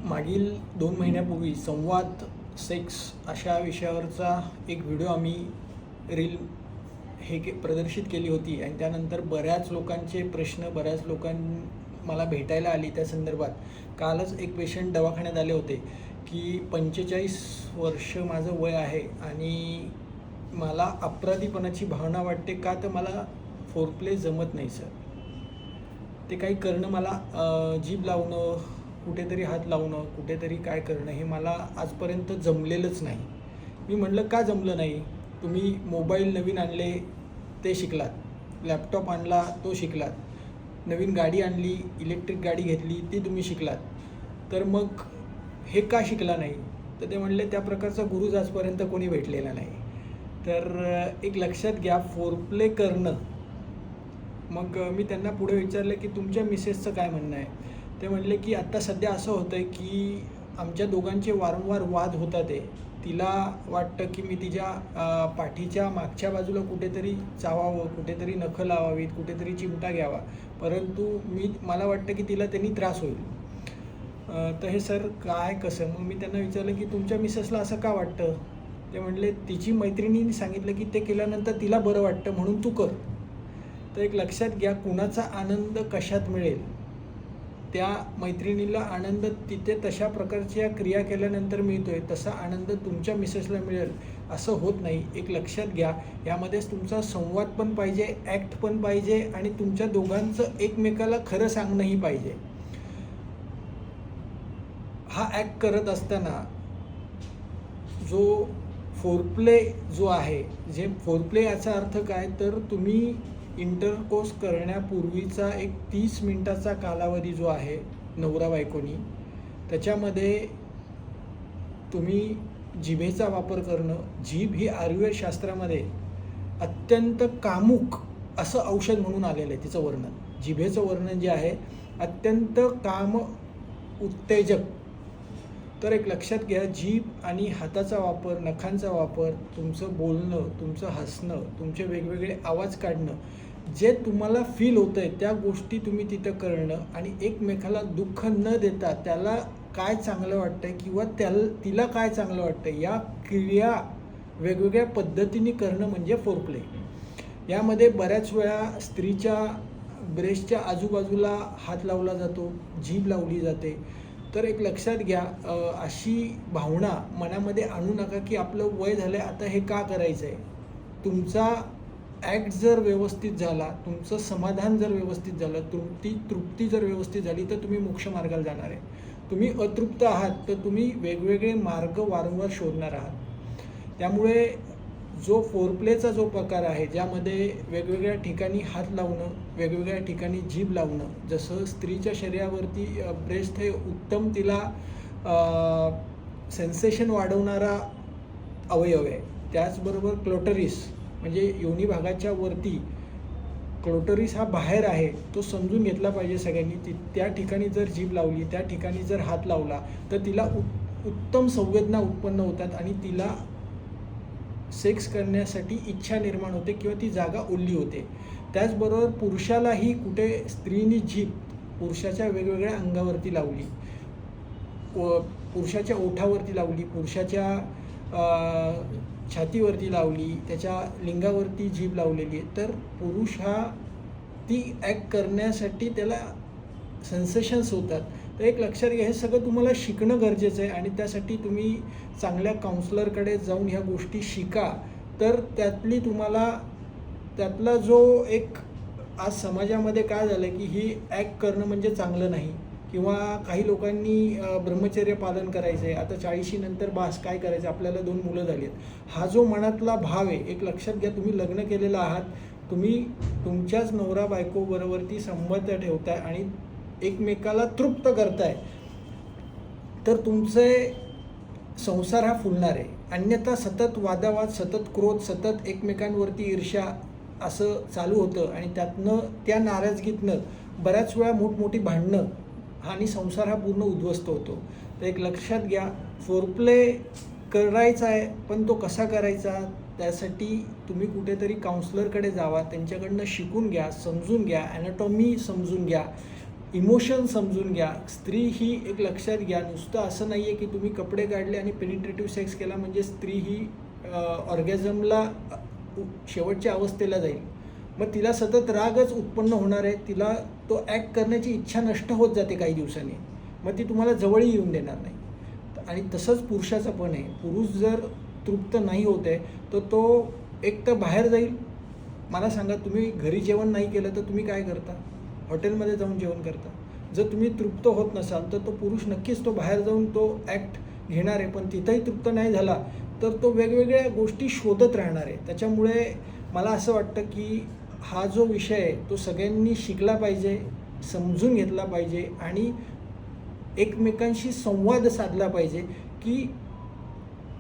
मागील 2 महिन्यापूर्वी संवाद सेक्स अशा विषयावरचा एक व्हिडिओ आम्ही रील प्रदर्शित केली होती आणि त्यानंतर बऱ्याच लोकांचे प्रश्न, बऱ्याच मला भेटायला आली त्या संदर्भात. कालच एक पेशंट दवाखान्यात आले होते की 45 वर्ष माझं वय आहे आणि मला अपराधीपणाची भावना वाटते का, तर मला फोरप्ले जमत नाही सर. ते काही करणं मला जीभ लावणं, कुठेतरी हात लावणं, कुठेतरी काय करणं हे मला आजपर्यंत जमलेलंच नाही. मी म्हटलं का जमलं नाही? तुम्ही मोबाईल नवीन आणले ते शिकलात, लॅपटॉप आणला तो शिकलात, नवीन गाडी आणली, इलेक्ट्रिक गाडी घेतली ती तुम्ही शिकलात, तर मग हे का शिकला नाही? तर ते म्हणले त्या प्रकारचा गुरुच आजपर्यंत कोणी भेटलेला नाही. तर एक लक्षात घ्या, फोरप्ले करणं. मग मी त्यांना पुढे विचारलं की तुमच्या मिसेसचं काय म्हणणं आहे? ते म्हणले की आत्ता सध्या असं होतं आहे की आमच्या दोघांचे वारंवार वाद होतात आहे. तिला वाटतं की मी तिच्या पाठीच्या मागच्या बाजूला कुठेतरी चावावं, कुठेतरी नखं लावावीत, कुठेतरी चिमटा घ्यावा, परंतु मला वाटतं की तिला त्यांनी त्रास होईल. तर हे सर काय कसं? मग मी त्यांना विचारलं की तुमच्या मिसेसला असं का वाटतं? ते म्हणले तिची मैत्रिणीने सांगितलं की ते केल्यानंतर तिला बरं वाटतं म्हणून तू कर. तर एक लक्षात घ्या, कुणाचा आनंद कशात मिळेल? त्या मैत्रिणीला आनंद तिथे तशा प्रकारच्या क्रिया केल्यानंतर मिळतोय, तसा आनंद तुमच्या मिसेसला मिळेल असं होत नाही. एक लक्षात घ्या, यामध्येच तुमचा संवाद पण पाहिजे, ॲक्ट पण पाहिजे आणि तुमच्या दोघांचं एकमेकाला खरं सांगणंही पाहिजे. हा ॲक्ट करत असताना जो फोरप्ले जो आहे, जे फोरप्ले याचा अर्थ काय, तर तुम्ही इंटरकोर्स करण्यापूर्वीचा एक 30 मिनिटाचा कालावधी जो आहे नवरा बायकोनी, त्याच्यामध्ये तुम्ही जिभेचा वापर करणं. जीभ ही आयुर्वेदशास्त्रामध्ये अत्यंत कामुक असं औषध म्हणून आलेलं आहे. तिचं वर्णन, जिभेचं वर्णन जे आहे अत्यंत काम उत्तेजक. तर एक लक्षात घ्या, जीभ आणि हाताचा वापर, नखांचा वापर, तुमचं बोलणं, तुमचं हसणं, तुमचे वेगवेगळे आवाज काढणं, जे तुम्हाला फील होतं आहे त्या गोष्टी तुम्ही तिथं करणं आणि एकमेकाला दुःख न देता त्याला काय चांगलं वाटतं आहे किंवा तिला काय चांगलं वाटतं आहे, या क्रिया वेगवेगळ्या पद्धतीने करणं म्हणजे फोरप्ले. यामध्ये बऱ्याच वेळा स्त्रीच्या ब्रेस्टच्या आजूबाजूला हात लावला जातो, जीभ लावली जाते. तर एक लक्षात घ्या, अशी भावना मनामध्ये आणू नका की आपलं वय झालं आहे, आता हे का करायचं आहे. तुमचा ॲक्ट जर व्यवस्थित झाला, तुमचं समाधान जर व्यवस्थित झालं, तृप्ती जर व्यवस्थित झाली, तर तुम्ही मोक्षमार्गाला जाणार आहे. तुम्ही अतृप्त आहात तर तुम्ही वेगवेगळे मार्ग वारंवार शोधणार आहात. त्यामुळे जो फोरप्लेचा जो प्रकार आहे, ज्यामध्ये वेगवेगळ्या ठिकाणी हात लावणं, वेगवेगळ्या ठिकाणी जीभ लावणं, जसं स्त्रीच्या शरीरावरती ब्रेस्ट हे उत्तम तिला सेन्सेशन वाढवणारा अवयव आहे. त्याचबरोबर क्लोटरीस म्हणजे योनी भागाच्या वरती क्लोटरीस हा बाहेर आहे, तो समजून घेतला पाहिजे सगळ्यांनी. त्या ठिकाणी जर जीभ लावली, त्या ठिकाणी जर हात लावला, तर तिला उत्तम संवेदना उत्पन्न होतात आणि तिला सेक्स करण्यासाठी इच्छा निर्माण होते किंवा ती जागा ओली होते. त्याचबरोबर पुरुषालाही कुठे स्त्रीनी जीभ पुरुषाच्या वेगवेगळ्या अंगावरती लावली, पुरुषाच्या ओठावरती लावली, पुरुषाच्या छातीवरती लावली, त्याच्या लिंगावरती जीभ लावलेली आहे, तर पुरुष हा ती ॲक्ट करण्यासाठी त्याला सेन्सेशन्स होतात. तर एक लक्षात घ्या, हे सगळं तुम्हाला शिकणं गरजेचं आहे आणि त्यासाठी तुम्ही चांगल्या काउन्सलरकडे जाऊन ह्या गोष्टी शिका. तर त्यातला जो एक आज समाजामध्ये काय झालं की ही ॲक्ट करणं म्हणजे चांगलं नाही, किंवा काही लोकांनी ब्रह्मचर्य पालन करायचं आहे, आता 40शी नंतर बास काय करायचं, आपल्याला 2 मुलं झाली आहेत, हा जो मनातला भाव आहे, एक लक्षात घ्या, तुम्ही लग्न केलेलं आहात, तुम्ही तुमच्याच नवरा बायको बरोबरती संबंध ठेवताय आणि एकमेकाला तृप्त करताय, तर तुमचे संसार हा फुलणार आहे. अन्यथा सतत वादावाद, सतत क्रोध, सतत एकमेकांवरती ईर्ष्या असं चालू होतं आणि त्यातनं त्या नाराजगीतनं बऱ्याच वेळा मोठमोठी भांडणं आणि संसार हा पूर्ण उद्ध्वस्त होतो. तर एक लक्षात घ्या, फोरप्ले करायचा आहे, पण तो कसा करायचा, त्यासाठी तुम्ही कुठेतरी काउन्सलरकडे जावा, त्यांच्याकडनं शिकून घ्या, समजून घ्या, ॲनाटॉमी समजून घ्या, इमोशन समजून घ्या. स्त्री ही एक लक्षात घ्या, नुसतं असं नाही आहे की तुम्ही कपडे काढले आणि पेनिट्रेटिव्ह सेक्स केला म्हणजे स्त्री ही ऑर्गॅझमला शेवटच्या अवस्थेला जाईल. मग तिला सतत रागच उत्पन्न होणार आहे, तिला तो ॲक्ट करण्याची इच्छा नष्ट होत जाते काही दिवसांनी, मग ती तुम्हाला जवळही येऊन देणार नाही. आणि तसंच पुरुषाचं पण आहे. पुरुष जर तृप्त नाही होत आहे तर तो एक तर बाहेर जाईल. मला सांगा, तुम्ही घरी जेवण नाही केलं तर तुम्ही काय करता? हॉटेलमध्ये जाऊन जेवण करता. जर तुम्ही तृप्त होत नसाल तर तो पुरुष नक्कीच तो बाहेर जाऊन तो ॲक्ट घेणार आहे, पण तिथंही तृप्त नाही झाला तर तो वेगवेगळ्या गोष्टी शोधत राहणार आहे. त्याच्यामुळे मला असं वाटतं की हा जो विषय आहे तो सगळ्यांनी शिकला पाहिजे, समजून घेतला पाहिजे आणि एकमेकांशी संवाद साधला पाहिजे की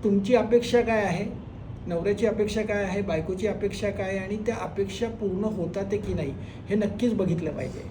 तुमची अपेक्षा काय आहे, नवऱ्याची अपेक्षा काय आहे, बायकोची अपेक्षा काय आहे आणि त्या अपेक्षा पूर्ण होतात की नाही हे नक्कीच बघितलं पाहिजे.